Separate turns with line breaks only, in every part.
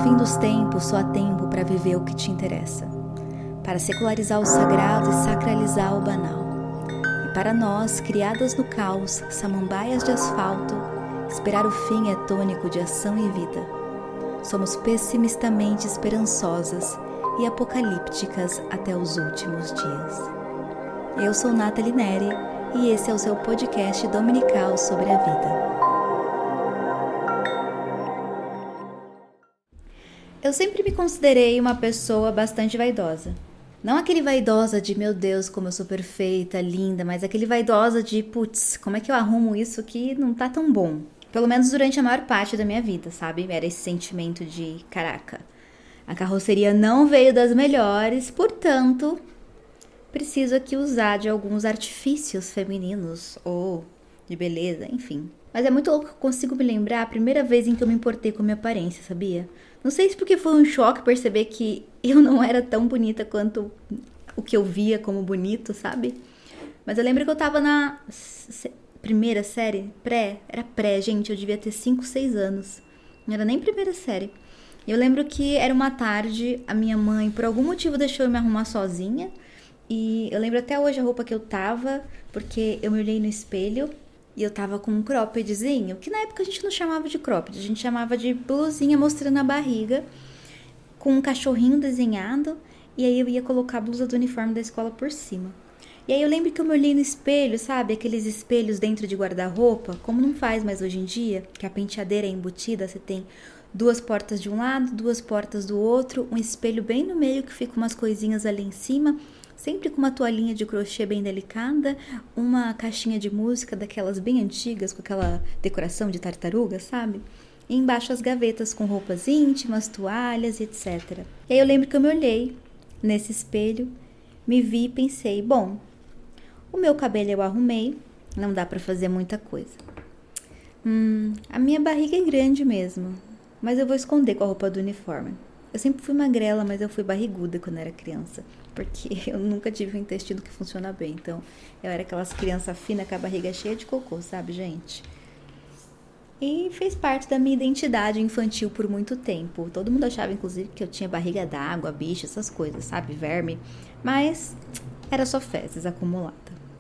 fim dos tempos só há tempo para viver o que te interessa, para secularizar o sagrado e sacralizar o banal. E para nós, criadas no caos, samambaias de asfalto, esperar o fim é tônico de ação e vida. Somos pessimistamente esperançosas e apocalípticas até os últimos dias. Eu sou Nathalie Neri e esse é o seu podcast dominical sobre a vida. Eu sempre me considerei uma pessoa bastante vaidosa. Não aquele vaidosa de, meu Deus, como eu sou perfeita, linda, mas aquele vaidosa de, putz, como é que eu arrumo isso que não tá tão bom? Pelo menos durante a maior parte da minha vida, sabe? Era esse sentimento de, caraca, a carroceria não veio das melhores, portanto, preciso aqui usar de alguns artifícios femininos ou de beleza, enfim. Mas é muito louco que eu consigo me lembrar a primeira vez em que eu me importei com a minha aparência, sabia? Não sei se porque foi um choque perceber que eu não era tão bonita quanto o que eu via como bonito, sabe? Mas eu lembro que eu tava na primeira série, era pré, gente, eu devia ter 5, 6 anos. Não era nem primeira série. Eu lembro que era uma tarde, a minha mãe, por algum motivo, deixou eu me arrumar sozinha. E eu lembro até hoje a roupa que eu tava, porque eu me olhei no espelho e eu tava com um croppedzinho, que na época a gente não chamava de cropped, a gente chamava de blusinha mostrando a barriga, com um cachorrinho desenhado, e aí eu ia colocar a blusa do uniforme da escola por cima. E aí eu lembro que eu me olhei no espelho, sabe? Aqueles espelhos dentro de guarda-roupa, como não faz mais hoje em dia, que a penteadeira é embutida, você tem 2 portas de um lado, 2 portas do outro, um espelho bem no meio que fica umas coisinhas ali em cima, sempre com uma toalhinha de crochê bem delicada, uma caixinha de música daquelas bem antigas, com aquela decoração de tartaruga, sabe? E embaixo as gavetas com roupas íntimas, toalhas e etc. E aí eu lembro que eu me olhei nesse espelho, me vi e pensei, bom, o meu cabelo eu arrumei, não dá pra fazer muita coisa. A minha barriga é grande mesmo, mas eu vou esconder com a roupa do uniforme. Eu sempre fui magrela, mas eu fui barriguda quando era criança, porque eu nunca tive um intestino que funciona bem. Então, eu era aquelas crianças finas com a barriga cheia de cocô, sabe, gente? E fez parte da minha identidade infantil por muito tempo. Todo mundo achava, inclusive, que eu tinha barriga d'água, bicho, essas coisas, sabe, verme. Mas era só fezes acumulada.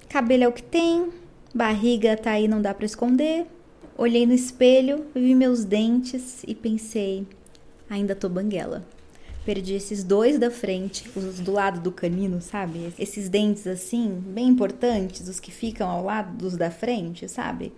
Cabelo é o que tem, barriga tá aí, não dá pra esconder. Olhei no espelho, vi meus dentes e pensei, ainda tô banguela. Perdi esses 2 da frente, os do lado do canino, sabe? Esses dentes assim, bem importantes, os que ficam ao lado dos da frente, sabe?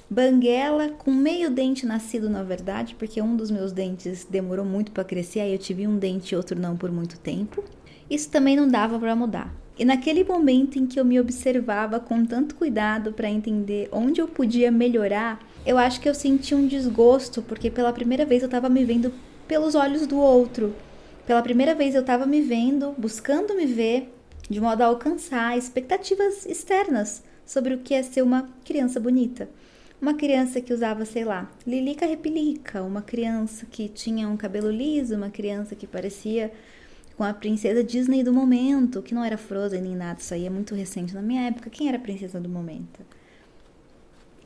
Banguela com meio dente nascido, na verdade, porque um dos meus dentes demorou muito pra crescer, aí eu tive um dente e outro não por muito tempo. Isso também não dava pra mudar. E naquele momento em que eu me observava com tanto cuidado para entender onde eu podia melhorar, eu acho que eu senti um desgosto, porque pela primeira vez eu estava me vendo pelos olhos do outro. Pela primeira vez eu estava me vendo, buscando me ver, de modo a alcançar expectativas externas sobre o que é ser uma criança bonita. Uma criança que usava, sei lá, lilica repelica, uma criança que tinha um cabelo liso, uma criança que parecia com a princesa Disney do momento, que não era Frozen nem nada, isso aí é muito recente na minha época. Quem era a princesa do momento?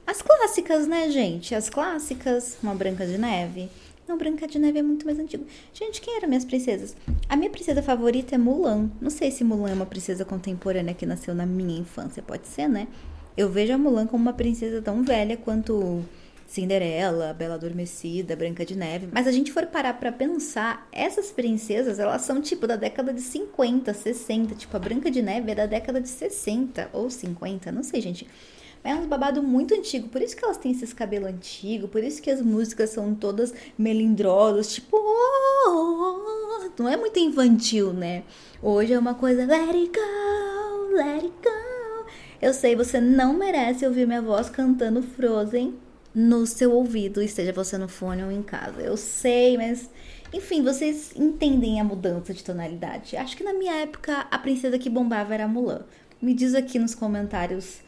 As clássicas, né, gente? As clássicas, uma Branca de Neve. Não, Branca de Neve é muito mais antigo. Gente, quem eram minhas princesas? A minha princesa favorita é Mulan. Não sei se Mulan é uma princesa contemporânea que nasceu na minha infância, pode ser, né? Eu vejo a Mulan como uma princesa tão velha quanto Cinderela, Bela Adormecida, Branca de Neve. Mas a gente for parar pra pensar, essas princesas, elas são tipo da década de 50, 60. Tipo, a Branca de Neve é da década de 60 ou 50, não sei, gente. Mas é um babado muito antigo, por isso que elas têm esses cabelos antigos, por isso que as músicas são todas melindrosas, tipo... Oh, não é muito infantil, né? Hoje é uma coisa... Let it go, let it go. Eu sei, você não merece ouvir minha voz cantando Frozen no seu ouvido, esteja você no fone ou em casa. Eu sei, mas... Enfim, vocês entendem a mudança de tonalidade. Acho que na minha época, a princesa que bombava era a Mulan. Me diz aqui nos comentários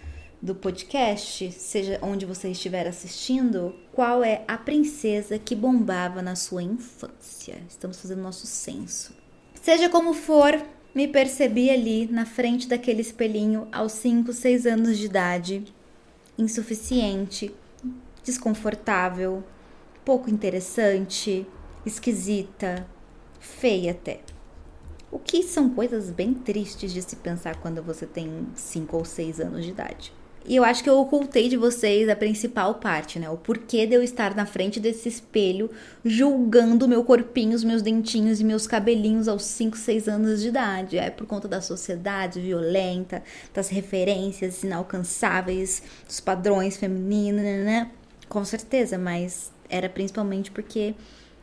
do podcast, seja onde você estiver assistindo, qual é a princesa que bombava na sua infância. Estamos fazendo nosso censo. Seja como for, me percebi ali na frente daquele espelhinho aos 5, 6 anos de idade, insuficiente, desconfortável, pouco interessante, esquisita, feia até. O que são coisas bem tristes de se pensar quando você tem 5 ou 6 anos de idade. E eu acho que eu ocultei de vocês a principal parte, né? O porquê de eu estar na frente desse espelho, julgando meu corpinho, os meus dentinhos e meus cabelinhos aos 5, 6 anos de idade. É por conta da sociedade violenta, das referências inalcançáveis, dos padrões femininos, né? Com certeza, mas era principalmente porque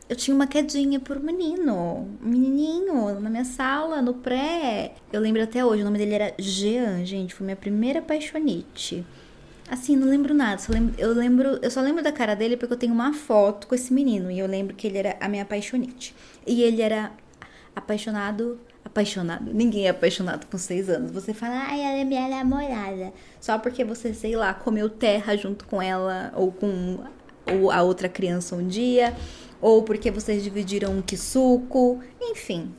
eu tinha uma quedinha por um menininho na minha sala, no pré. Eu lembro até hoje, o nome dele era Jean, gente, foi minha primeira apaixonite. Assim, não lembro nada, eu só lembro da cara dele porque eu tenho uma foto com esse menino e eu lembro que ele era a minha apaixonite. E ele era apaixonado. Ninguém é apaixonado com 6 anos. Você fala, ai, ela é minha namorada. Só porque você, sei lá, comeu terra junto com ela ou a outra criança um dia, ou porque vocês dividiram um quissuco, enfim.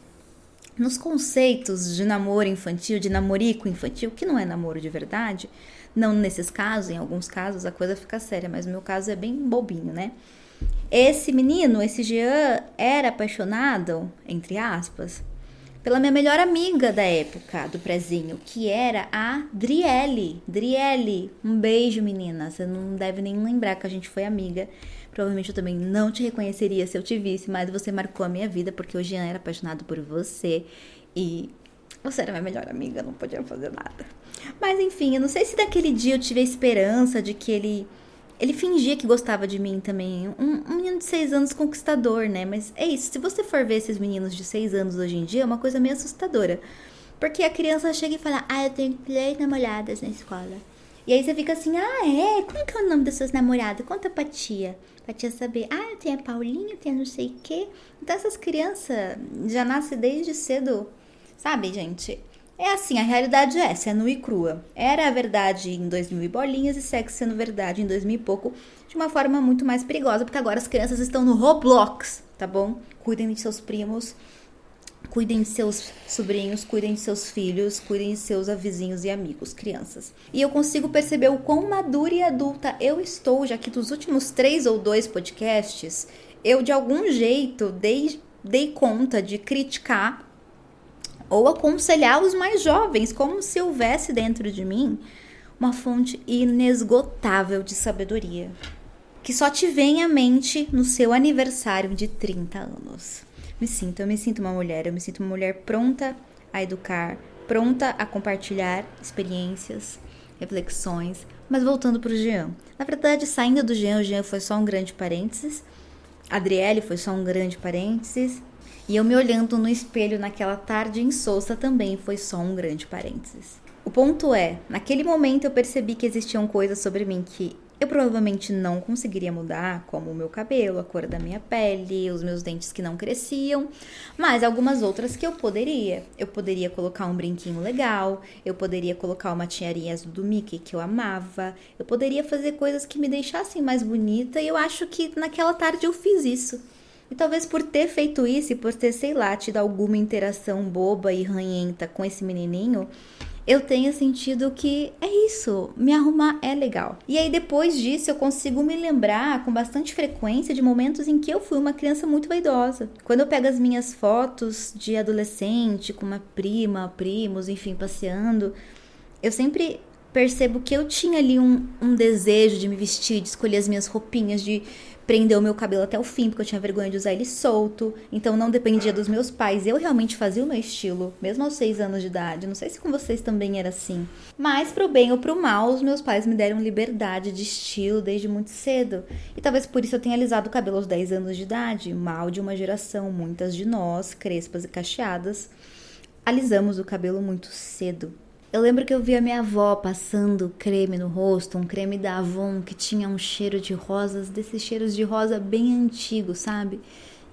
Nos conceitos de namoro infantil, de namorico infantil, que não é namoro de verdade, não nesses casos, em alguns casos a coisa fica séria, mas no meu caso é bem bobinho, né? Esse menino, esse Jean, era apaixonado, entre aspas, pela minha melhor amiga da época, do prezinho, que era a Driele. Driele, um beijo, menina. Você não deve nem lembrar que a gente foi amiga. Provavelmente eu também não te reconheceria se eu te visse, mas você marcou a minha vida, porque o Jean era apaixonado por você. E você era minha melhor amiga, não podia fazer nada. Mas enfim, eu não sei se daquele dia eu tive a esperança de que ele fingia que gostava de mim também. Um menino de 6 anos conquistador, né? Mas é isso. Se você for ver esses meninos de 6 anos hoje em dia, é uma coisa meio assustadora. Porque a criança chega e fala, eu tenho 3 namoradas na escola. E aí você fica assim, é? Como que é o nome das suas namoradas? Conta pra tia. Pra tia saber, eu tenho a Paulinha, eu tenho não sei o quê. Então essas crianças já nascem desde cedo. Sabe, gente? É assim, a realidade é essa, é nua e crua. Era a verdade em 2000 e bolinhas e segue sendo verdade em 2000 e pouco, de uma forma muito mais perigosa, porque agora as crianças estão no Roblox, tá bom? Cuidem de seus primos, cuidem de seus sobrinhos, cuidem de seus filhos, cuidem de seus vizinhos e amigos, crianças. E eu consigo perceber o quão madura e adulta eu estou, já que dos últimos 3 ou 2 podcasts, eu de algum jeito dei conta de criticar ou aconselhar os mais jovens, como se houvesse dentro de mim uma fonte inesgotável de sabedoria, que só te vem à mente no seu aniversário de 30 anos. Eu me sinto uma mulher pronta a educar, pronta a compartilhar experiências, reflexões. Mas voltando pro Jean. Na verdade, saindo do Jean, o Jean foi só um grande parênteses, a Adriele foi só um grande parênteses, e eu me olhando no espelho naquela tarde insossa também foi só um grande parênteses. O ponto é, naquele momento eu percebi que existiam coisas sobre mim que eu provavelmente não conseguiria mudar, como o meu cabelo, a cor da minha pele, os meus dentes que não cresciam, mas algumas outras que eu poderia. Eu poderia colocar um brinquinho legal, eu poderia colocar uma tiarinha azul do Mickey que eu amava, eu poderia fazer coisas que me deixassem mais bonita e eu acho que naquela tarde eu fiz isso. E talvez por ter feito isso e por ter, sei lá, tido alguma interação boba e ranhenta com esse menininho, eu tenha sentido que é isso, me arrumar é legal. E aí depois disso eu consigo me lembrar com bastante frequência de momentos em que eu fui uma criança muito vaidosa. Quando eu pego as minhas fotos de adolescente, com uma prima, primos, enfim, passeando, eu sempre percebo que eu tinha ali um desejo de me vestir, de escolher as minhas roupinhas, de prender o meu cabelo até o fim, porque eu tinha vergonha de usar ele solto, então não dependia dos meus pais, eu realmente fazia o meu estilo, mesmo aos 6 anos de idade, não sei se com vocês também era assim, mas pro bem ou pro mal, os meus pais me deram liberdade de estilo desde muito cedo, e talvez por isso eu tenha alisado o cabelo aos 10 anos de idade, mal de uma geração, muitas de nós, crespas e cacheadas, alisamos o cabelo muito cedo. Eu lembro que eu vi a minha avó passando creme no rosto, um creme da Avon que tinha um cheiro de rosas, desses cheiros de rosa bem antigos, sabe?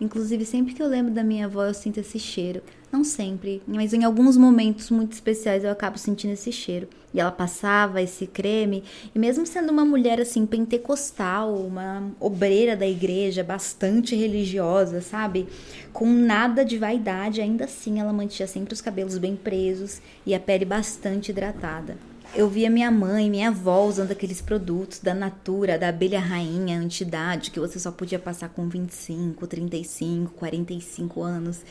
Inclusive, sempre que eu lembro da minha avó, eu sinto esse cheiro. Não sempre, mas em alguns momentos muito especiais eu acabo sentindo esse cheiro. E ela passava esse creme, e mesmo sendo uma mulher assim, pentecostal, uma obreira da igreja, bastante religiosa, sabe? Com nada de vaidade, ainda assim ela mantinha sempre os cabelos bem presos e a pele bastante hidratada. Eu via minha mãe, minha avó usando aqueles produtos da Natura, da abelha rainha, anti-idade, que você só podia passar com 25, 35, 45 anos.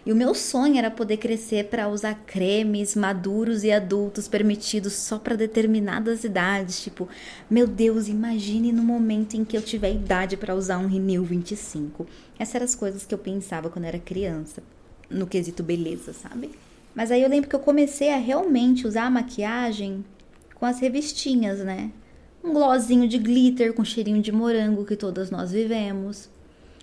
E o meu sonho era poder crescer para usar cremes maduros e adultos permitidos só para determinadas idades. Tipo, meu Deus, imagine no momento em que eu tiver idade para usar um Renew 25. Essas eram as coisas que eu pensava quando era criança, no quesito beleza, sabe? Mas aí eu lembro que eu comecei a realmente usar a maquiagem com as revistinhas, né? Um glossinho de glitter com cheirinho de morango que todas nós vivemos.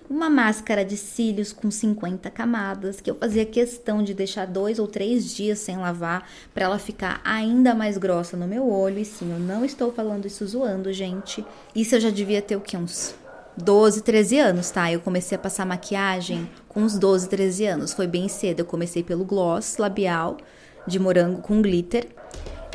Uma máscara de cílios com 50 camadas, que eu fazia questão de deixar 2 ou 3 dias sem lavar para ela ficar ainda mais grossa no meu olho. E sim, eu não estou falando isso zoando, gente. Isso eu já devia ter o quê? Uns 12, 13 anos, tá? Eu comecei a passar maquiagem com uns 12, 13 anos. Foi bem cedo. Eu comecei pelo gloss labial de morango com glitter.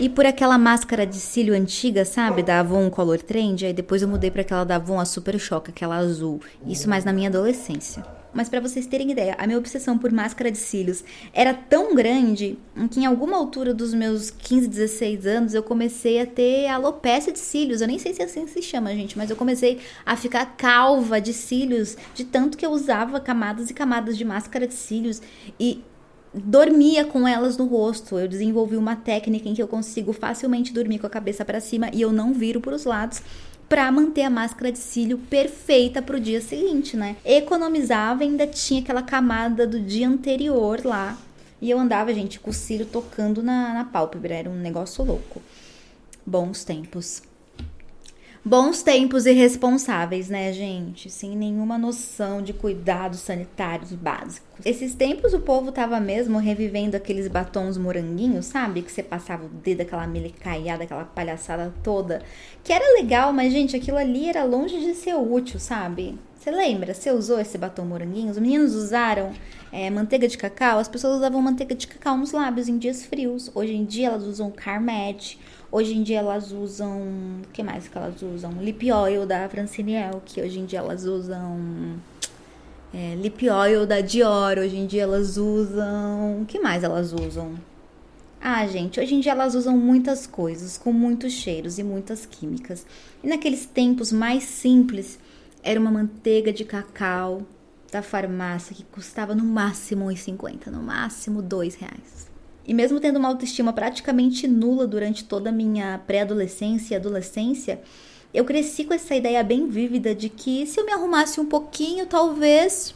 E por aquela máscara de cílio antiga, sabe? Da Avon Color Trend. Aí depois eu mudei para aquela da Avon, a Super Choca, aquela azul. Isso mais na minha adolescência. Mas para vocês terem ideia, a minha obsessão por máscara de cílios era tão grande que em alguma altura dos meus 15, 16 anos eu comecei a ter alopecia de cílios. Eu nem sei se assim se chama, gente, mas eu comecei a ficar calva de cílios de tanto que eu usava camadas e camadas de máscara de cílios e dormia com elas no rosto. Eu desenvolvi uma técnica em que eu consigo facilmente dormir com a cabeça para cima e eu não viro para os lados, para manter a máscara de cílio perfeita pro dia seguinte, né? Economizava e ainda tinha aquela camada do dia anterior lá. E eu andava, gente, com o cílio tocando na pálpebra. Era um negócio louco. Bons tempos. Bons tempos irresponsáveis, né, gente? Sem nenhuma noção de cuidados sanitários básicos. Esses tempos o povo tava mesmo revivendo aqueles batons moranguinhos, sabe? Que você passava o dedo, aquela melecaiada, aquela palhaçada toda. Que era legal, mas, gente, aquilo ali era longe de ser útil, sabe? Você lembra? Você usou esse batom moranguinho? Os meninos usaram manteiga de cacau. As pessoas usavam manteiga de cacau nos lábios em dias frios. Hoje em dia elas usam Carmed. Hoje em dia elas usam... O que mais que elas usam? Lip Oil da Francine Elk. Hoje em dia elas usam... Lip Oil da Dior. Hoje em dia elas usam... O que mais elas usam? Ah, gente, hoje em dia elas usam muitas coisas, com muitos cheiros e muitas químicas. E naqueles tempos mais simples, era uma manteiga de cacau da farmácia que custava no máximo R$1,50, no máximo R$2. E mesmo tendo uma autoestima praticamente nula durante toda a minha pré-adolescência e adolescência, eu cresci com essa ideia bem vívida de que se eu me arrumasse um pouquinho, talvez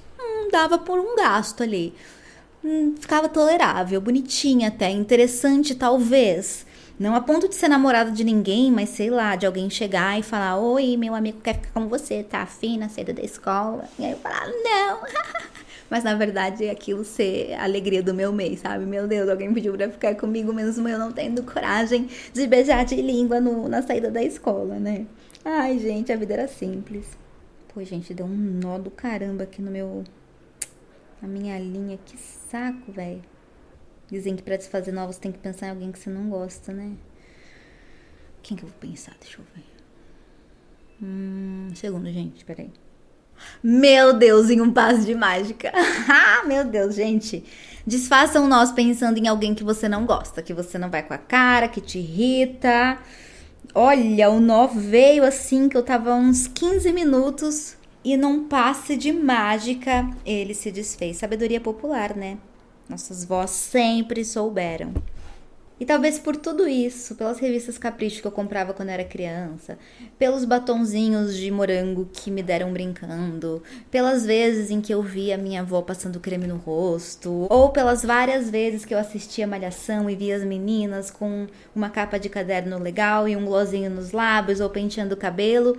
dava por um gasto ali. Ficava tolerável, bonitinha até, interessante talvez. Não a ponto de ser namorada de ninguém, mas sei lá, de alguém chegar e falar: oi, meu amigo quer ficar com você, tá afim na saída da escola? E aí eu falar: não. Mas na verdade aquilo ser a alegria do meu mês, sabe? Meu Deus, alguém pediu pra ficar comigo, mesmo eu não tendo coragem de beijar de língua na saída da escola, né? Ai, gente, a vida era simples. Pô, gente, deu um nó do caramba aqui na minha linha. Que saco, velho. Dizem que pra desfazer novos tem que pensar em alguém que você não gosta, né? Quem que eu vou pensar? Deixa eu ver. Segundo, gente, peraí. Meu Deus, em um passe de mágica. Meu Deus, gente. Desfaçam nós pensando em alguém que você não gosta, que você não vai com a cara, que te irrita. Olha, o nó veio assim que eu tava uns 15 minutos e num passe de mágica ele se desfez. Sabedoria popular, né? Nossas vós sempre souberam. E talvez por tudo isso, pelas revistas Capricho que eu comprava quando era criança, pelos batonzinhos de morango que me deram brincando, pelas vezes em que eu via minha avó passando creme no rosto, ou pelas várias vezes que eu assistia Malhação e via as meninas com uma capa de caderno legal e um glossinho nos lábios ou penteando o cabelo,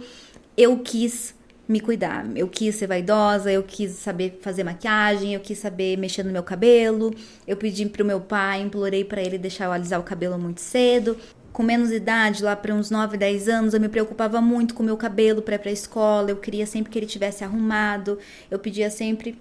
eu quis me cuidar. Eu quis ser vaidosa, eu quis saber fazer maquiagem, eu quis saber mexer no meu cabelo. Eu pedi pro meu pai, implorei pra ele deixar eu alisar o cabelo muito cedo. Com menos idade, lá para uns 9, 10 anos, eu me preocupava muito com o meu cabelo pra ir pra escola. Eu queria sempre que ele tivesse arrumado. Eu pedia sempre,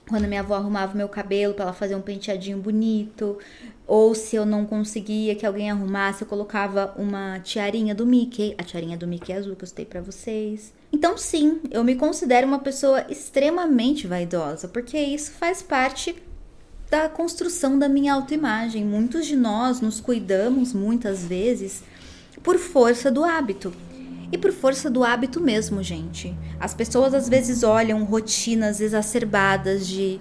quando minha avó arrumava o meu cabelo, pra ela fazer um penteadinho bonito. Ou se eu não conseguia que alguém arrumasse, eu colocava uma tiarinha do Mickey. A tiarinha do Mickey azul que eu citei pra vocês. Então sim, eu me considero uma pessoa extremamente vaidosa, porque isso faz parte da construção da minha autoimagem. Muitos de nós nos cuidamos muitas vezes por força do hábito. E por força do hábito mesmo, gente. As pessoas às vezes olham rotinas exacerbadas de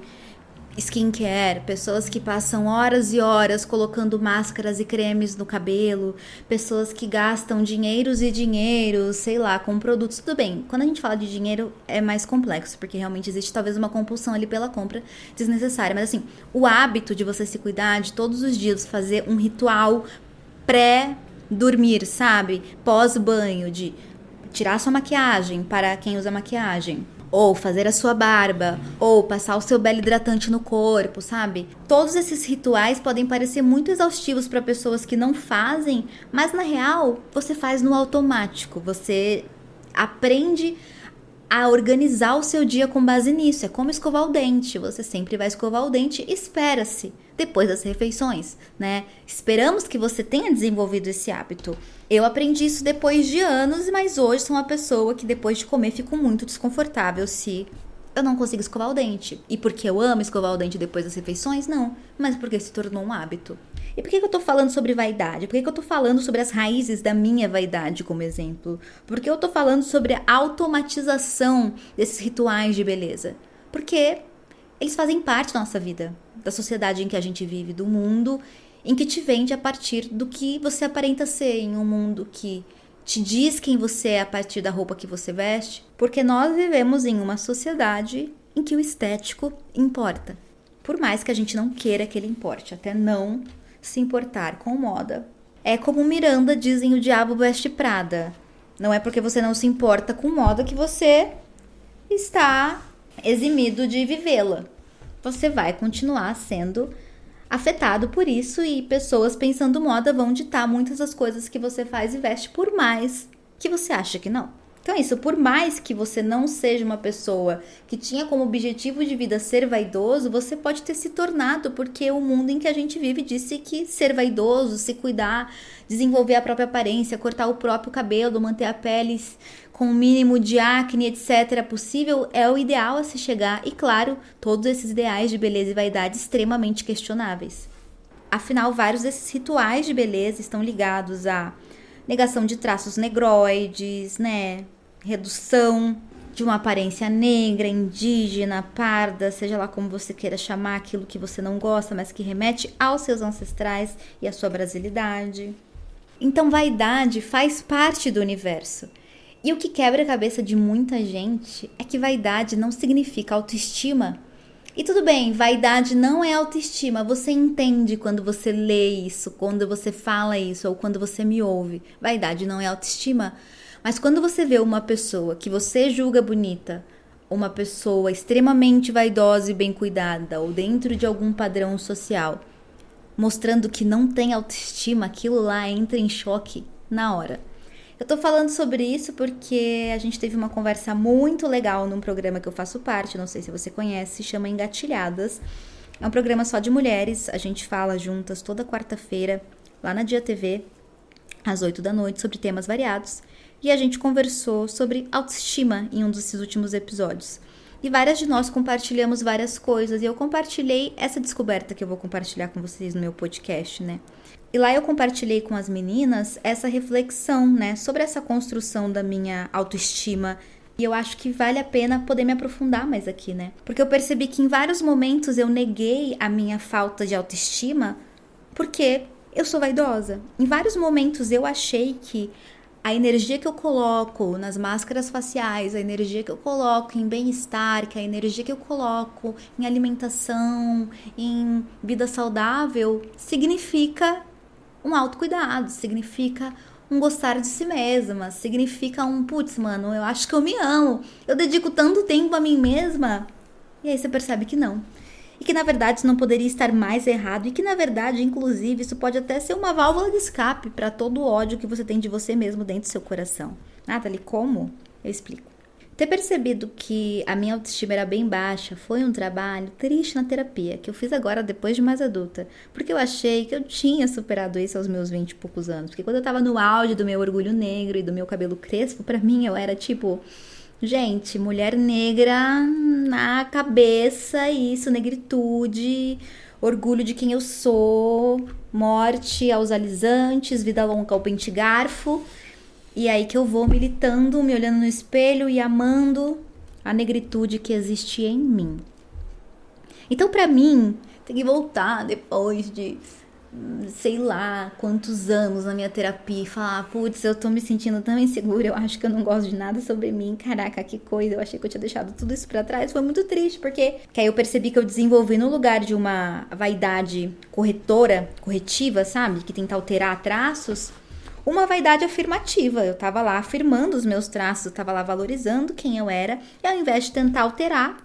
skincare, pessoas que passam horas e horas colocando máscaras e cremes no cabelo, pessoas que gastam dinheiros e dinheiros, sei lá, com produtos. Tudo bem, quando a gente fala de dinheiro é mais complexo, porque realmente existe talvez uma compulsão ali pela compra desnecessária, mas assim, o hábito de você se cuidar, de todos os dias fazer um ritual pré-dormir, sabe? Pós-banho, de tirar sua maquiagem para quem usa maquiagem, ou fazer a sua barba, ou passar o seu belo hidratante no corpo, sabe? Todos esses rituais podem parecer muito exaustivos para pessoas que não fazem, mas na real, você faz no automático. Você aprende a organizar o seu dia com base nisso. É como escovar o dente. Você sempre vai escovar o dente, espera-se, depois das refeições, né? Esperamos que você tenha desenvolvido esse hábito. Eu aprendi isso depois de anos, mas hoje sou uma pessoa que depois de comer fico muito desconfortável se eu não consigo escovar o dente. E porque eu amo escovar o dente depois das refeições? Não, mas porque se tornou um hábito. E por que eu tô falando sobre vaidade? Por que eu tô falando sobre as raízes da minha vaidade como exemplo? Porque eu tô falando sobre a automatização desses rituais de beleza. Porque eles fazem parte da nossa vida, da sociedade em que a gente vive, do mundo em que te vende a partir do que você aparenta ser, em um mundo que te diz quem você é a partir da roupa que você veste, porque nós vivemos em uma sociedade em que o estético importa. Por mais que a gente não queira que ele importe, até não se importar com moda. É como Miranda diz em O Diabo Veste Prada. Não é porque você não se importa com moda que você está eximido de vivê-la. Você vai continuar sendo afetado por isso e pessoas pensando moda vão ditar muitas das coisas que você faz e veste, por mais que você ache que não. Então é isso, por mais que você não seja uma pessoa que tinha como objetivo de vida ser vaidoso, você pode ter se tornado, porque o mundo em que a gente vive disse que ser vaidoso, se cuidar, desenvolver a própria aparência, cortar o próprio cabelo, manter a pele com o mínimo de acne, etc. possível, é o ideal a se chegar. E claro, todos esses ideais de beleza e vaidade extremamente questionáveis. Afinal, vários desses rituais de beleza estão ligados a negação de traços negroides, né? Redução de uma aparência negra, indígena, parda, seja lá como você queira chamar aquilo que você não gosta, mas que remete aos seus ancestrais e à sua brasilidade. Então, vaidade faz parte do universo. E o que quebra a cabeça de muita gente é que vaidade não significa autoestima. E tudo bem, vaidade não é autoestima. Você entende quando você lê isso, quando você fala isso ou quando você me ouve. Vaidade não é autoestima. Mas quando você vê uma pessoa que você julga bonita, uma pessoa extremamente vaidosa e bem cuidada, ou dentro de algum padrão social, mostrando que não tem autoestima, aquilo lá entra em choque na hora. Eu tô falando sobre isso porque a gente teve uma conversa muito legal num programa que eu faço parte, não sei se você conhece, se chama Engatilhadas. É um programa só de mulheres, a gente fala juntas toda quarta-feira, lá na Dia TV, às 8 da noite, sobre temas variados. E a gente conversou sobre autoestima em um desses últimos episódios. E várias de nós compartilhamos várias coisas, e eu compartilhei essa descoberta que eu vou compartilhar com vocês no meu podcast, né? E lá eu compartilhei com as meninas essa reflexão, né, sobre essa construção da minha autoestima. E eu acho que vale a pena poder me aprofundar mais aqui, né? Porque eu percebi que em vários momentos eu neguei a minha falta de autoestima porque eu sou vaidosa. Em vários momentos eu achei que a energia que eu coloco nas máscaras faciais, a energia que eu coloco em bem-estar, que a energia que eu coloco em alimentação, em vida saudável, significa um autocuidado, significa um gostar de si mesma, significa um, putz, mano, eu acho que eu me amo, eu dedico tanto tempo a mim mesma. E aí você percebe que não. E que na verdade isso não poderia estar mais errado, e que na verdade, inclusive, isso pode até ser uma válvula de escape para todo o ódio que você tem de você mesmo dentro do seu coração. Nathalie, como? Eu explico. Ter percebido que a minha autoestima era bem baixa foi um trabalho triste na terapia, que eu fiz agora depois de mais adulta, porque eu achei que eu tinha superado isso aos meus 20 e poucos anos, porque quando eu tava no auge do meu orgulho negro e do meu cabelo crespo, pra mim eu era tipo, gente, mulher negra na cabeça, isso, negritude, orgulho de quem eu sou, morte aos alisantes, vida longa ao pente garfo. E aí que eu vou militando, me olhando no espelho e amando a negritude que existe em mim. Então, pra mim, tem que voltar depois de sei lá quantos anos na minha terapia e falar, putz, eu tô me sentindo tão insegura, eu acho que eu não gosto de nada sobre mim, caraca, que coisa, eu achei que eu tinha deixado tudo isso pra trás, foi muito triste, porque aí eu percebi que eu desenvolvi no lugar de uma vaidade corretiva, sabe, que tenta alterar traços, uma vaidade afirmativa. Eu tava lá afirmando os meus traços, eu tava lá valorizando quem eu era, e ao invés de tentar alterar,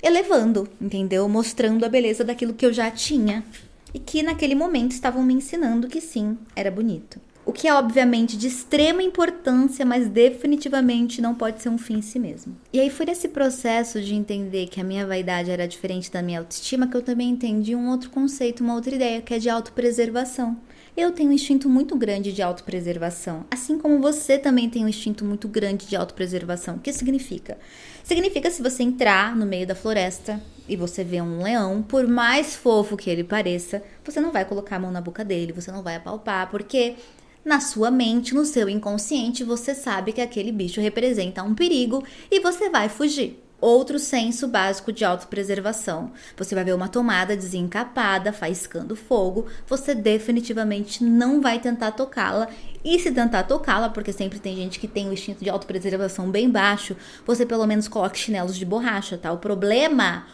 elevando, entendeu? Mostrando a beleza daquilo que eu já tinha. E que naquele momento estavam me ensinando que sim, era bonito. O que é obviamente de extrema importância, mas definitivamente não pode ser um fim em si mesmo. E aí foi nesse processo de entender que a minha vaidade era diferente da minha autoestima que eu também entendi um outro conceito, uma outra ideia, que é de autopreservação. Eu tenho um instinto muito grande de autopreservação, assim como você também tem um instinto muito grande de autopreservação. O que significa? Significa se você entrar no meio da floresta e você vê um leão, por mais fofo que ele pareça, você não vai colocar a mão na boca dele, você não vai apalpar, porque na sua mente, no seu inconsciente, você sabe que aquele bicho representa um perigo e você vai fugir. Outro senso básico de autopreservação. Você vai ver uma tomada desencapada, faiscando fogo, você definitivamente não vai tentar tocá-la. E se tentar tocá-la, porque sempre tem gente que tem o instinto de autopreservação bem baixo, você pelo menos coloque chinelos de borracha, tá? O problema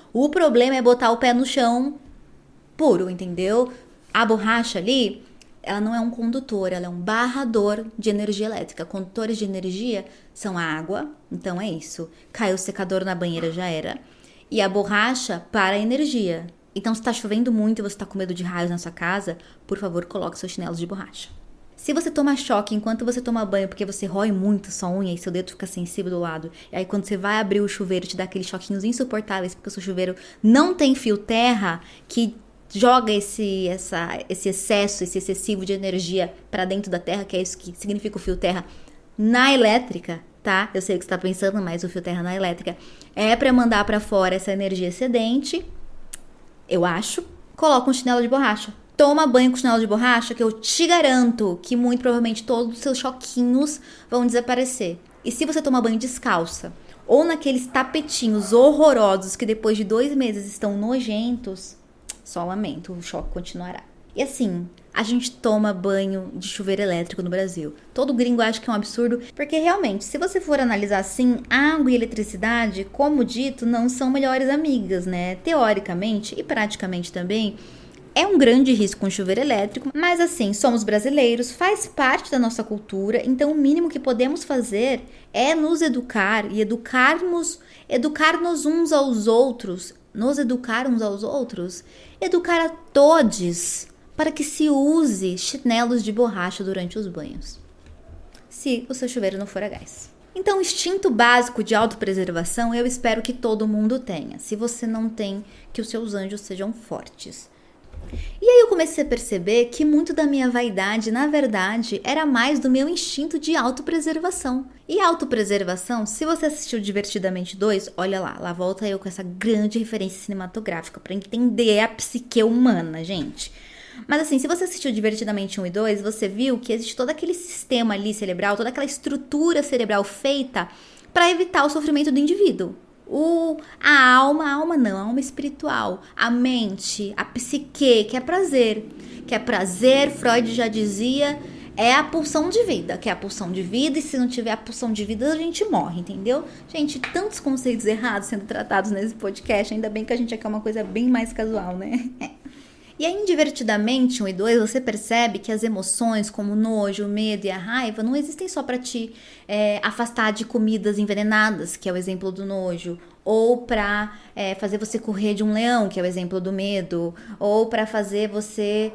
é botar o pé no chão puro, entendeu? A borracha ali, ela não é um condutor, ela é um barrador de energia elétrica. Condutores de energia são a água, então é isso. Caiu o secador na banheira, já era. E a borracha para a energia. Então, se tá chovendo muito e você tá com medo de raios na sua casa, por favor, coloque seus chinelos de borracha. Se você toma choque enquanto você toma banho, porque você rói muito sua unha e seu dedo fica sensível do lado, e aí quando você vai abrir o chuveiro, te dá aqueles choquinhos insuportáveis, porque o seu chuveiro não tem fio terra, que joga esse excesso, esse excessivo de energia para dentro da terra, que é isso que significa o fio terra na elétrica, tá? Eu sei o que você tá pensando, mas o fio terra na elétrica é para mandar para fora essa energia excedente, eu acho. Coloca um chinelo de borracha. Toma banho com chinelo de borracha, que eu te garanto que muito provavelmente todos os seus choquinhos vão desaparecer. E se você toma banho descalça, ou naqueles tapetinhos horrorosos que depois de 2 meses estão nojentos, só lamento, o choque continuará. E assim, a gente toma banho de chuveiro elétrico no Brasil. Todo gringo acha que é um absurdo, porque realmente, se você for analisar assim, água e eletricidade, como dito, não são melhores amigas, né? Teoricamente e praticamente também, é um grande risco um chuveiro elétrico, mas assim, somos brasileiros, faz parte da nossa cultura, então o mínimo que podemos fazer é nos educar e educar-nos uns aos outros, educar a todos para que se use chinelos de borracha durante os banhos, se o seu chuveiro não for a gás. Então, o instinto básico de autopreservação eu espero que todo mundo tenha. Se você não tem, que os seus anjos sejam fortes. E aí eu comecei a perceber que muito da minha vaidade, na verdade, era mais do meu instinto de autopreservação. E autopreservação, se você assistiu Divertidamente 2, olha lá volta eu com essa grande referência cinematográfica para entender a psique humana, gente. Mas assim, se você assistiu Divertidamente 1 e 2, você viu que existe todo aquele sistema ali cerebral, toda aquela estrutura cerebral feita para evitar o sofrimento do indivíduo. A alma espiritual, a mente, a psique, que é prazer, Freud já dizia, é a pulsão de vida, e se não tiver a pulsão de vida, a gente morre, entendeu? Gente, tantos conceitos errados sendo tratados nesse podcast, ainda bem que a gente aqui é uma coisa bem mais casual, né? E aí, em Divertidamente 1 e 2, você percebe que as emoções como o nojo, o medo e a raiva não existem só para te afastar de comidas envenenadas, que é o exemplo do nojo, ou para fazer você correr de um leão, que é o exemplo do medo, ou para fazer você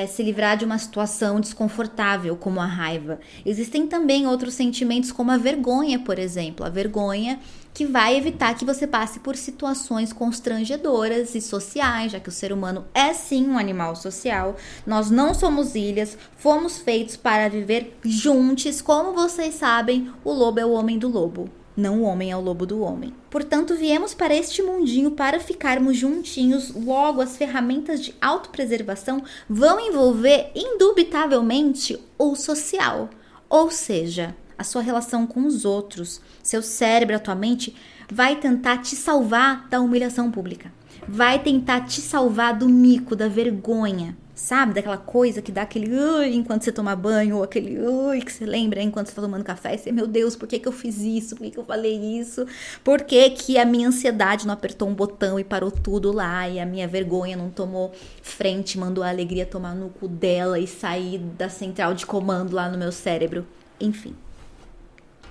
se livrar de uma situação desconfortável, como a raiva. Existem também outros sentimentos, como a vergonha, por exemplo. A vergonha que vai evitar que você passe por situações constrangedoras e sociais, já que o ser humano é sim um animal social. Nós não somos ilhas, fomos feitos para viver juntos. Como vocês sabem, o lobo é o homem do lobo. Não o homem é o lobo do homem. Portanto, viemos para este mundinho para ficarmos juntinhos. Logo, as ferramentas de autopreservação vão envolver, indubitavelmente, o social. Ou seja, a sua relação com os outros, seu cérebro, a tua mente, vai tentar te salvar da humilhação pública. Vai tentar te salvar do mico, da vergonha. Sabe? Daquela coisa que dá aquele ui enquanto você toma banho, ou aquele ui que você lembra enquanto você tá tomando café. E você, meu Deus, por que eu fiz isso? Por que eu falei isso? Por que a minha ansiedade não apertou um botão e parou tudo lá? E a minha vergonha não tomou frente, mandou a alegria tomar no cu dela e sair da central de comando lá no meu cérebro? Enfim.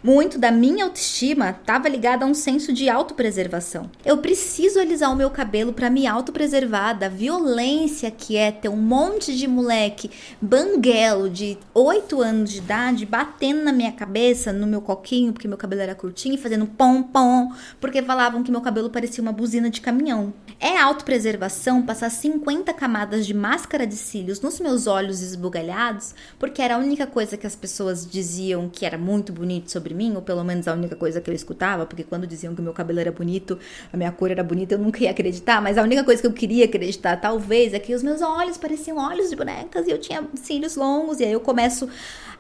Muito da minha autoestima estava ligada a um senso de autopreservação. Eu preciso alisar o meu cabelo para me autopreservar da violência que é ter um monte de moleque banguelo de 8 anos de idade batendo na minha cabeça, no meu coquinho, porque meu cabelo era curtinho, e fazendo pom-pom, porque falavam que meu cabelo parecia uma buzina de caminhão. É autopreservação passar 50 camadas de máscara de cílios nos meus olhos esbugalhados, porque era a única coisa que as pessoas diziam que era muito bonito sobre mim, ou pelo menos a única coisa que eu escutava, porque quando diziam que o meu cabelo era bonito, a minha cor era bonita, eu nunca ia acreditar, mas a única coisa que eu queria acreditar, talvez, é que os meus olhos pareciam olhos de bonecas e eu tinha cílios longos, e aí eu começo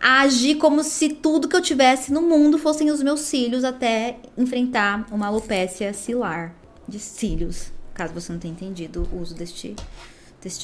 a agir como se tudo que eu tivesse no mundo fossem os meus cílios, até enfrentar uma alopécia cilar de cílios, caso você não tenha entendido o uso deste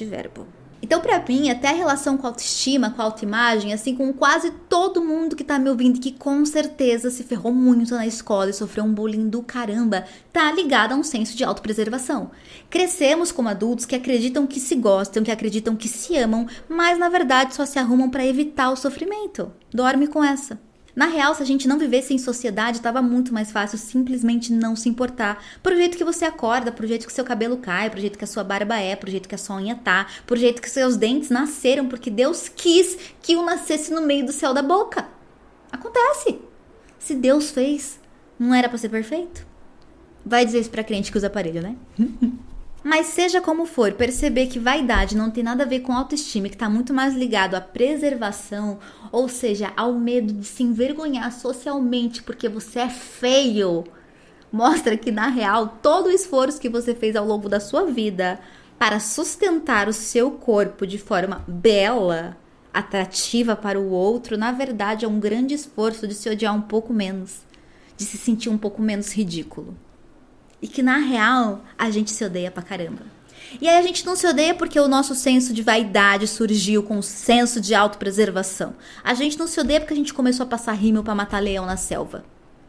verbo. Então, pra mim, até a relação com a autoestima, com a autoimagem, assim como quase todo mundo que tá me ouvindo, que com certeza se ferrou muito na escola e sofreu um bullying do caramba, tá ligado a um senso de autopreservação. Crescemos como adultos que acreditam que se gostam, que acreditam que se amam, mas na verdade só se arrumam pra evitar o sofrimento. Dorme com essa. Na real, se a gente não vivesse em sociedade, tava muito mais fácil simplesmente não se importar. Pro jeito que você acorda, pro jeito que seu cabelo cai, pro jeito que a sua barba é, pro jeito que a sua unha tá, pro jeito que seus dentes nasceram, porque Deus quis que um nascesse no meio do céu da boca. Acontece. Se Deus fez, não era pra ser perfeito? Vai dizer isso pra crente que usa aparelho, né? Mas seja como for, perceber que vaidade não tem nada a ver com autoestima, que está muito mais ligado à preservação, ou seja, ao medo de se envergonhar socialmente porque você é feio, mostra que na real todo o esforço que você fez ao longo da sua vida para sustentar o seu corpo de forma bela, atrativa para o outro, na verdade é um grande esforço de se odiar um pouco menos, de se sentir um pouco menos ridículo. E que na real a gente se odeia pra caramba. E aí a gente não se odeia porque o nosso senso de vaidade surgiu com o senso de autopreservação. A gente não se odeia porque a gente começou a passar rímel pra matar leão na selva.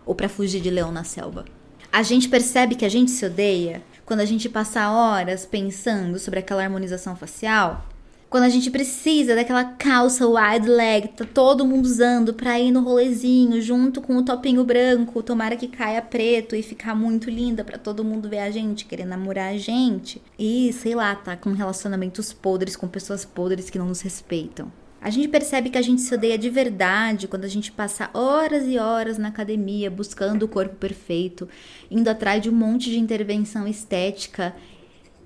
Ou pra fugir de leão na selva. A gente percebe que a gente se odeia quando a gente passa horas pensando sobre aquela harmonização facial. Quando a gente precisa daquela calça wide leg, tá todo mundo usando pra ir no rolezinho, junto com o topinho branco, tomara que caia preto e ficar muito linda pra todo mundo ver a gente, querer namorar a gente. E, sei lá, tá com relacionamentos podres, com pessoas podres que não nos respeitam. A gente percebe que a gente se odeia de verdade quando a gente passa horas e horas na academia, buscando o corpo perfeito, indo atrás de um monte de intervenção estética.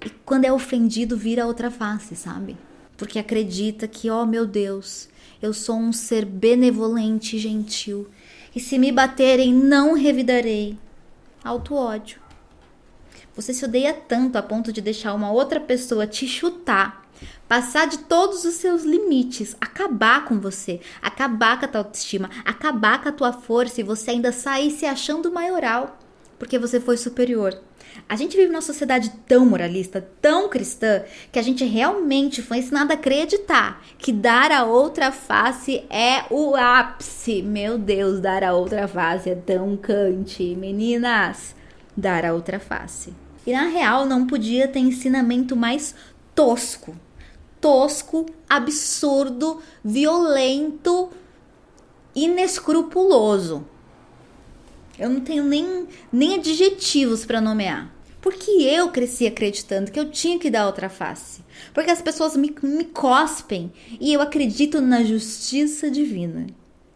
E quando é ofendido, vira outra face, sabe? Porque acredita que, oh meu Deus, eu sou um ser benevolente e gentil. E se me baterem, não revidarei. Auto-ódio. Você se odeia tanto a ponto de deixar uma outra pessoa te chutar, passar de todos os seus limites, acabar com você, acabar com a tua autoestima, acabar com a tua força e você ainda sair se achando maioral, porque você foi superior. A gente vive numa sociedade tão moralista, tão cristã, que a gente realmente foi ensinado a acreditar que dar a outra face é o ápice. Meu Deus, dar a outra face é tão cante. Meninas, dar a outra face. E na real não podia ter ensinamento mais tosco. Tosco, absurdo, violento, inescrupuloso. Eu não tenho nem adjetivos para nomear. Porque eu cresci acreditando que eu tinha que dar outra face. Porque as pessoas me cospem e eu acredito na justiça divina.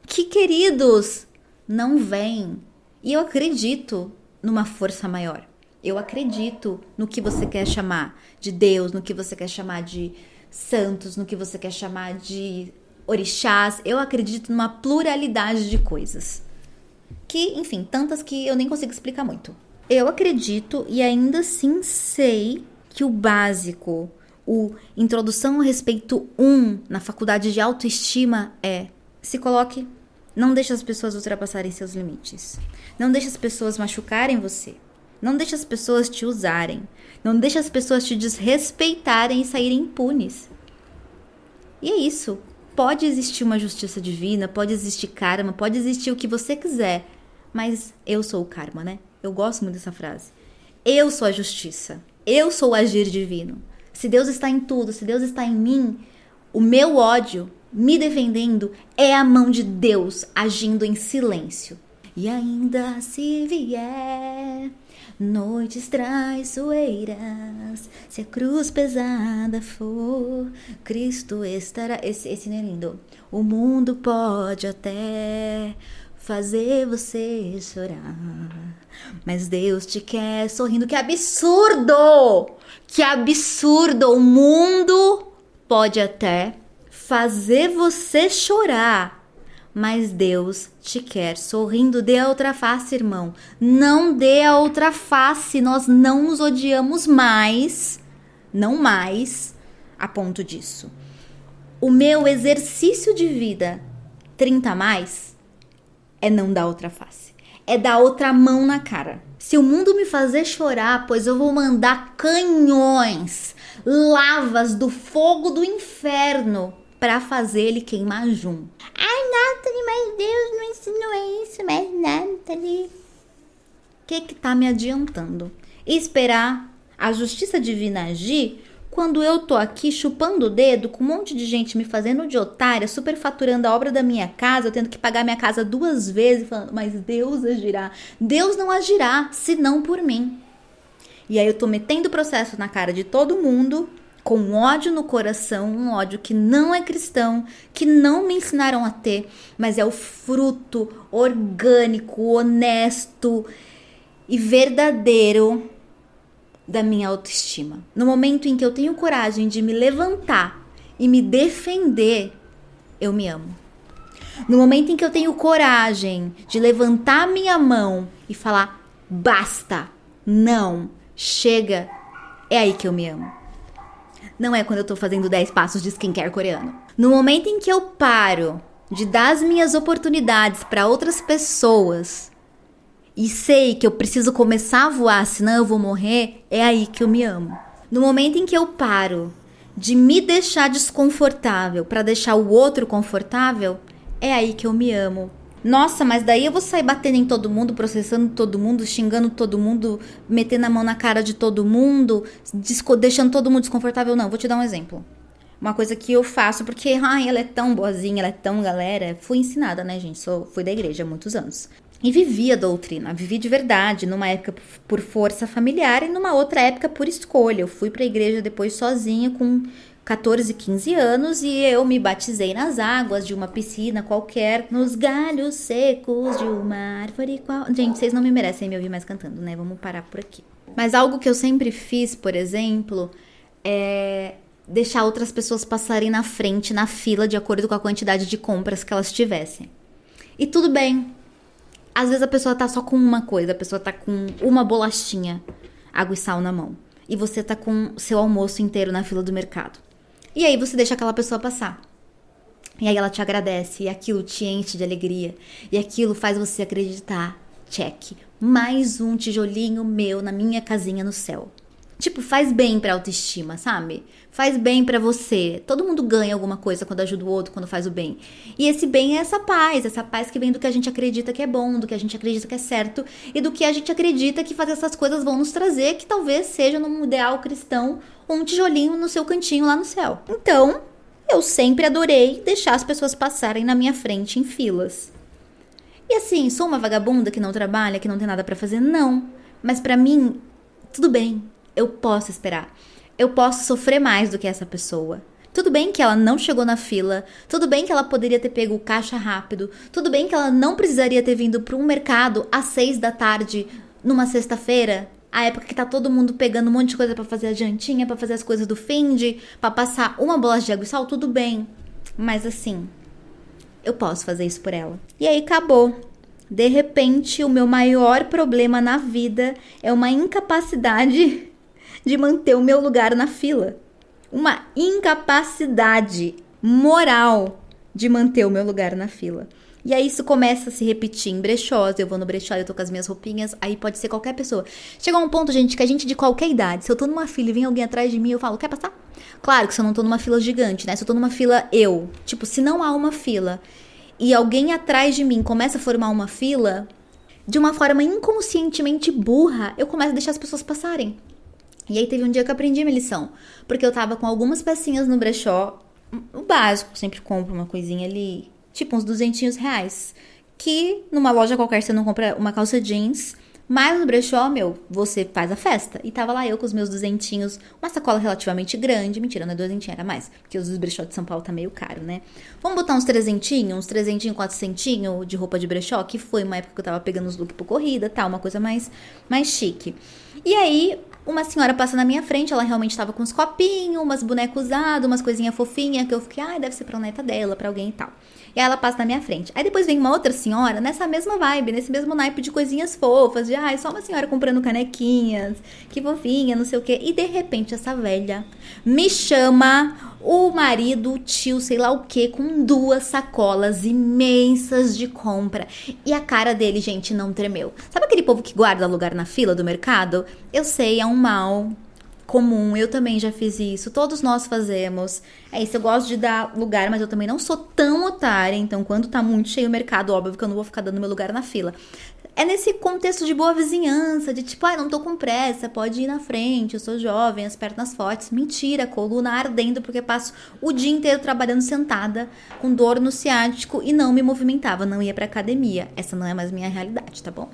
Que queridos, não vem. E eu acredito numa força maior. Eu acredito no que você quer chamar de Deus, no que você quer chamar de santos, no que você quer chamar de orixás. Eu acredito numa pluralidade de coisas. que, enfim, tantas que eu nem consigo explicar muito. Eu acredito e ainda assim sei que o básico, o Introdução ao Respeito 1 na faculdade de autoestima é: se coloque, não deixe as pessoas ultrapassarem seus limites. Não deixe as pessoas machucarem você. Não deixe as pessoas te usarem. Não deixe as pessoas te desrespeitarem e saírem impunes. E é isso. Pode existir uma justiça divina, pode existir karma, pode existir o que você quiser. Mas eu sou o karma, né? Eu gosto muito dessa frase. Eu sou a justiça. Eu sou o agir divino. Se Deus está em tudo, se Deus está em mim, o meu ódio me defendendo é a mão de Deus agindo em silêncio. E ainda se vier noites traiçoeiras, se a cruz pesada for, Cristo estará. Esse não é lindo. O mundo pode até fazer você chorar, mas Deus te quer sorrindo. Que absurdo! Que absurdo! O mundo pode até fazer você chorar, mas Deus te quer sorrindo. Dê a outra face, irmão. Não dê a outra face. Nós não nos odiamos mais. Não mais a ponto disso. O meu exercício de vida 30 a mais é não dar outra face. É dar outra mão na cara. Se o mundo me fazer chorar, pois eu vou mandar canhões, lavas do fogo do inferno pra fazer ele queimar junto. Ai, Nathalie, mas Deus não ensinou isso, mas Nathalie. O que tá me adiantando? Esperar a justiça divina agir quando eu tô aqui chupando o dedo com um monte de gente me fazendo de otária, superfaturando a obra da minha casa, eu tendo que pagar minha casa 2 vezes, falando, mas Deus agirá. Deus não agirá, senão por mim. E aí eu tô metendo processo na cara de todo mundo, com ódio no coração, um ódio que não é cristão, que não me ensinaram a ter, mas é o fruto orgânico, honesto e verdadeiro da minha autoestima. No momento em que eu tenho coragem de me levantar e me defender, eu me amo. No momento em que eu tenho coragem de levantar minha mão e falar, basta, não, chega, é aí que eu me amo. Não é quando eu tô fazendo 10 passos de skincare coreano. No momento em que eu paro de dar as minhas oportunidades para outras pessoas e sei que eu preciso começar a voar, senão eu vou morrer, é aí que eu me amo. No momento em que eu paro de me deixar desconfortável para deixar o outro confortável, é aí que eu me amo. Nossa, mas daí eu vou sair batendo em todo mundo, processando todo mundo, xingando todo mundo, metendo a mão na cara de todo mundo, deixando todo mundo desconfortável. Não, vou te dar um exemplo. Uma coisa que eu faço porque, ela é tão boazinha, ela é tão galera. Fui ensinada, né, gente? Fui da igreja há muitos anos. E vivi a doutrina, vivi de verdade, numa época por força familiar e numa outra época por escolha. Eu fui pra igreja depois sozinha com 14, 15 anos e eu me batizei nas águas de uma piscina qualquer, nos galhos secos de uma árvore qual... Gente, vocês não me merecem me ouvir mais cantando, né? Vamos parar por aqui. Mas algo que eu sempre fiz, por exemplo, é deixar outras pessoas passarem na frente, na fila, de acordo com a quantidade de compras que elas tivessem. E tudo bem. Às vezes a pessoa tá só com uma coisa, a pessoa tá com uma bolachinha, água e sal na mão. E você tá com seu almoço inteiro na fila do mercado. E aí você deixa aquela pessoa passar. E aí ela te agradece, e aquilo te enche de alegria. E aquilo faz você acreditar. Check. Mais um tijolinho meu na minha casinha no céu. Tipo, faz bem pra autoestima, sabe? Faz bem pra você. Todo mundo ganha alguma coisa quando ajuda o outro, quando faz o bem. E esse bem é essa paz que vem do que a gente acredita que é bom, do que a gente acredita que é certo e do que a gente acredita que fazer essas coisas vão nos trazer, que talvez seja num ideal cristão um tijolinho no seu cantinho lá no céu. Então, eu sempre adorei deixar as pessoas passarem na minha frente em filas. E assim, sou uma vagabunda que não trabalha, que não tem nada pra fazer? Não. Mas pra mim, tudo bem. Eu posso esperar. Eu posso sofrer mais do que essa pessoa. Tudo bem que ela não chegou na fila. Tudo bem que ela poderia ter pego o caixa rápido. Tudo bem que ela não precisaria ter vindo para um mercado às 6 da tarde numa sexta-feira. A época que tá todo mundo pegando um monte de coisa para fazer a jantinha, para fazer as coisas do finde, para passar uma bolacha de água e sal. Tudo bem. Mas assim, eu posso fazer isso por ela. E aí acabou. De repente, o meu maior problema na vida é uma incapacidade de manter o meu lugar na fila. Uma incapacidade moral de manter o meu lugar na fila. E aí isso começa a se repetir em brechós. Eu vou no brechó, eu tô com as minhas roupinhas. Aí pode ser qualquer pessoa. Chega um ponto, gente, que a gente de qualquer idade, se eu tô numa fila e vem alguém atrás de mim, eu falo, quer passar? Claro que se eu não tô numa fila gigante, né? Se eu tô numa fila, tipo, se não há uma fila e alguém atrás de mim começa a formar uma fila, de uma forma inconscientemente burra, eu começo a deixar as pessoas passarem. E aí teve um dia que eu aprendi minha lição. Porque eu tava com algumas pecinhas no brechó, o básico, sempre compro uma coisinha ali, tipo uns R$200, que numa loja qualquer você não compra uma calça jeans, mas no brechó, você faz a festa. E tava lá eu com os meus duzentinhos, uma sacola relativamente grande, mentira, não é duzentinho, era mais, porque os brechó de São Paulo tá meio caro, né? Vamos botar uns trezentinhos, 400 de roupa de brechó, que foi uma época que eu tava pegando os looks pro corrida, tal, uma coisa mais chique. E aí, uma senhora passa na minha frente, ela realmente tava com uns copinhos, umas bonecas usadas, umas coisinhas fofinhas, que eu fiquei, deve ser pra neta dela, pra alguém e tal. E aí ela passa na minha frente. Aí depois vem uma outra senhora, nessa mesma vibe, nesse mesmo naipe de coisinhas fofas, de, só uma senhora comprando canequinhas, que fofinha, não sei o quê. E de repente essa velha me chama o marido, o tio, sei lá o quê, com 2 sacolas imensas de compra. E a cara dele, gente, não tremeu. Sabe aquele povo que guarda lugar na fila do mercado? Eu sei, é um mal comum, eu também já fiz isso, todos nós fazemos. É isso, eu gosto de dar lugar, mas eu também não sou tão otária, então quando tá muito cheio o mercado, óbvio que eu não vou ficar dando meu lugar na fila. É nesse contexto de boa vizinhança, de tipo, não tô com pressa, pode ir na frente, eu sou jovem, as pernas fortes. Mentira, coluna ardendo, porque passo o dia inteiro trabalhando sentada, com dor no ciático e não me movimentava, não ia pra academia. Essa não é mais minha realidade, tá bom?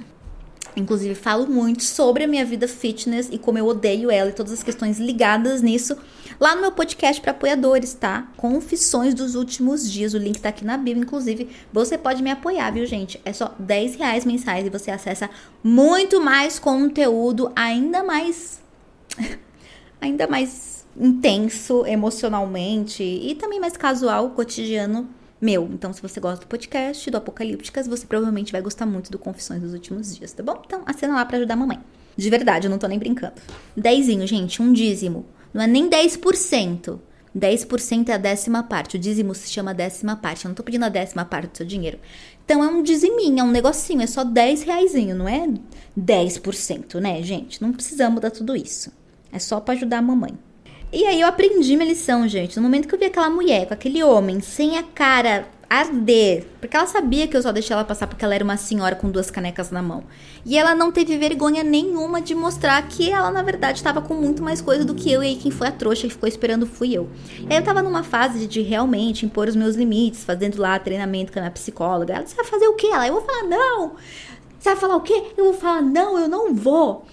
Inclusive, falo muito sobre a minha vida fitness e como eu odeio ela e todas as questões ligadas nisso lá no meu podcast para apoiadores, tá? Confissões dos últimos dias. O link tá aqui na bio. Inclusive, você pode me apoiar, viu, gente? É só R$10 mensais e você acessa muito mais conteúdo, ainda mais intenso emocionalmente e também mais casual, cotidiano. Então, se você gosta do podcast, do Apocalípticas, você provavelmente vai gostar muito do Confissões dos Últimos Dias, tá bom? Então, assina lá pra ajudar a mamãe. De verdade, eu não tô nem brincando. 10, gente, um dízimo. Não é nem 10%. 10% é a 10ª parte. O dízimo se chama 10ª parte. Eu não tô pedindo a 10ª parte do seu dinheiro. Então, é um diziminho, é um negocinho. É só R$10, não é 10%, né, gente? Não precisamos dar tudo isso. É só pra ajudar a mamãe. E aí eu aprendi minha lição, gente. No momento que eu vi aquela mulher com aquele homem sem a cara arder, porque ela sabia que eu só deixei ela passar porque ela era uma senhora com 2 canecas na mão. E ela não teve vergonha nenhuma de mostrar que ela, na verdade, estava com muito mais coisa do que eu. E aí quem foi a trouxa que ficou esperando fui eu. E aí eu tava numa fase de realmente impor os meus limites, fazendo lá treinamento com a minha psicóloga. Ela disse, vai fazer o quê? Eu vou falar, não. Você vai falar o quê? Eu vou falar, não, eu não vou.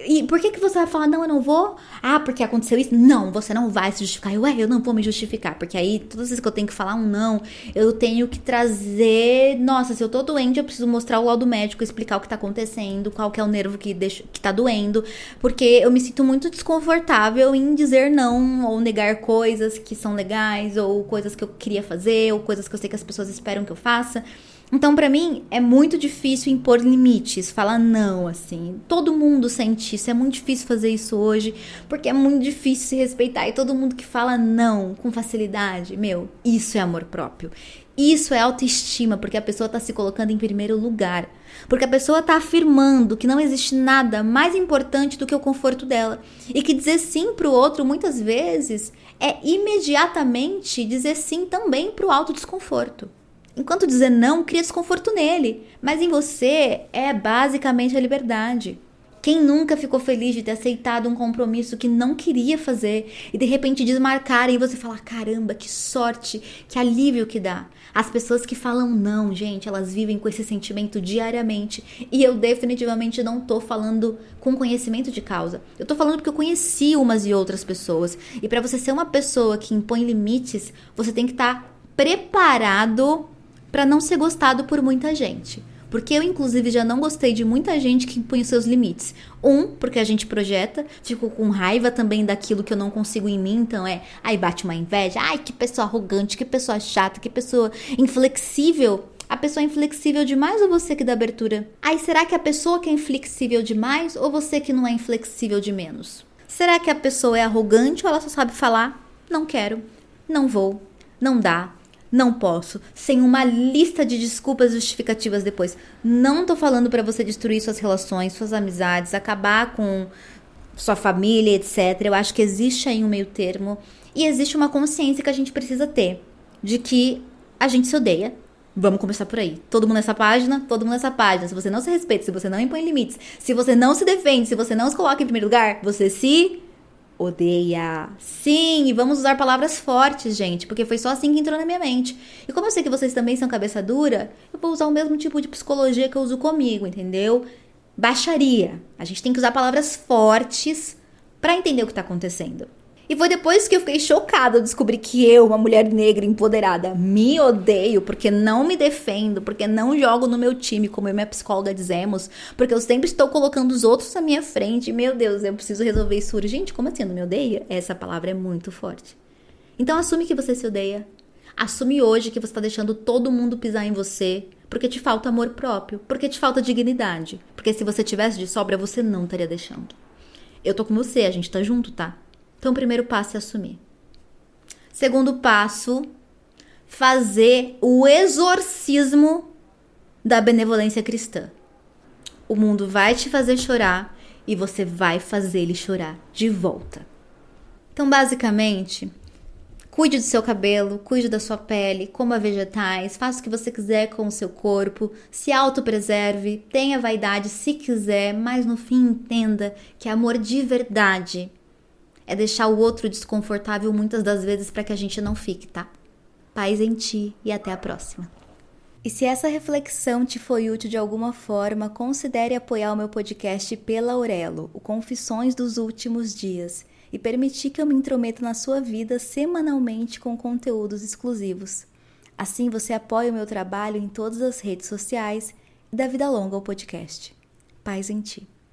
E por que você vai falar, não, eu não vou? Porque aconteceu isso? Não, você não vai se justificar. Eu não vou me justificar. Porque aí, todas as vezes que eu tenho que falar um não, eu tenho que trazer... Nossa, se eu tô doente, eu preciso mostrar o laudo médico, explicar o que tá acontecendo, qual que é o nervo que tá doendo. Porque eu me sinto muito desconfortável em dizer não, ou negar coisas que são legais, ou coisas que eu queria fazer, ou coisas que eu sei que as pessoas esperam que eu faça. Então, pra mim, é muito difícil impor limites, falar não, assim. Todo mundo sente isso, é muito difícil fazer isso hoje, porque é muito difícil se respeitar. E todo mundo que fala não com facilidade, isso é amor próprio. Isso é autoestima, porque a pessoa tá se colocando em primeiro lugar. Porque a pessoa tá afirmando que não existe nada mais importante do que o conforto dela. E que dizer sim pro outro, muitas vezes, é imediatamente dizer sim também pro autodesconforto. Enquanto dizer não cria desconforto nele, mas em você é basicamente a liberdade. Quem nunca ficou feliz de ter aceitado um compromisso que não queria fazer e de repente desmarcar e você falar, caramba, que sorte, que alívio que dá. As pessoas que falam não, gente, elas vivem com esse sentimento diariamente e eu definitivamente não tô falando com conhecimento de causa. Eu tô falando porque eu conheci umas e outras pessoas e pra você ser uma pessoa que impõe limites, você tem que estar preparado pra não ser gostado por muita gente. Porque eu, inclusive, já não gostei de muita gente que impõe os seus limites. Porque a gente projeta, fico com raiva também daquilo que eu não consigo em mim, então aí bate uma inveja. Ai, que pessoa arrogante, que pessoa chata, que pessoa inflexível. A pessoa é inflexível demais ou você que dá abertura? Aí será que a pessoa que é inflexível demais ou você que não é inflexível de menos? Será que a pessoa é arrogante ou ela só sabe falar? Não quero, não vou, não dá, não posso, sem uma lista de desculpas justificativas depois. Não tô falando pra você destruir suas relações, suas amizades, acabar com sua família, etc. Eu acho que existe aí um meio termo e existe uma consciência que a gente precisa ter de que a gente se odeia. Vamos começar por aí. Todo mundo nessa página, todo mundo nessa página. Se você não se respeita, se você não impõe limites, se você não se defende, se você não se coloca em primeiro lugar, você se odeia. Sim, e vamos usar palavras fortes, gente, porque foi só assim que entrou na minha mente. E como eu sei que vocês também são cabeça dura, eu vou usar o mesmo tipo de psicologia que eu uso comigo, entendeu? Baixaria. A gente tem que usar palavras fortes pra entender o que tá acontecendo. E foi depois que eu fiquei chocada ao descobrir que eu, uma mulher negra empoderada, me odeio porque não me defendo, porque não jogo no meu time, como eu e minha psicóloga dizemos, porque eu sempre estou colocando os outros à minha frente. E, meu Deus, eu preciso resolver isso urgente. Como assim, não me odeia? Essa palavra é muito forte. Então assume que você se odeia. Assume hoje que você está deixando todo mundo pisar em você, porque te falta amor próprio, porque te falta dignidade. Porque se você tivesse de sobra, você não estaria deixando. Eu tô com você, a gente tá junto, tá? Então, o primeiro passo é assumir. Segundo passo, fazer o exorcismo da benevolência cristã. O mundo vai te fazer chorar e você vai fazer ele chorar de volta. Então, basicamente, cuide do seu cabelo, cuide da sua pele, coma vegetais, faça o que você quiser com o seu corpo, se autopreserve, tenha vaidade se quiser, mas no fim entenda que amor de verdade é deixar o outro desconfortável muitas das vezes para que a gente não fique, tá? Paz em ti e até a próxima. E se essa reflexão te foi útil de alguma forma, considere apoiar o meu podcast pela Aurelo, o Confissões dos Últimos Dias, e permitir que eu me intrometa na sua vida semanalmente com conteúdos exclusivos. Assim você apoia o meu trabalho em todas as redes sociais e dá vida longa ao podcast. Paz em ti.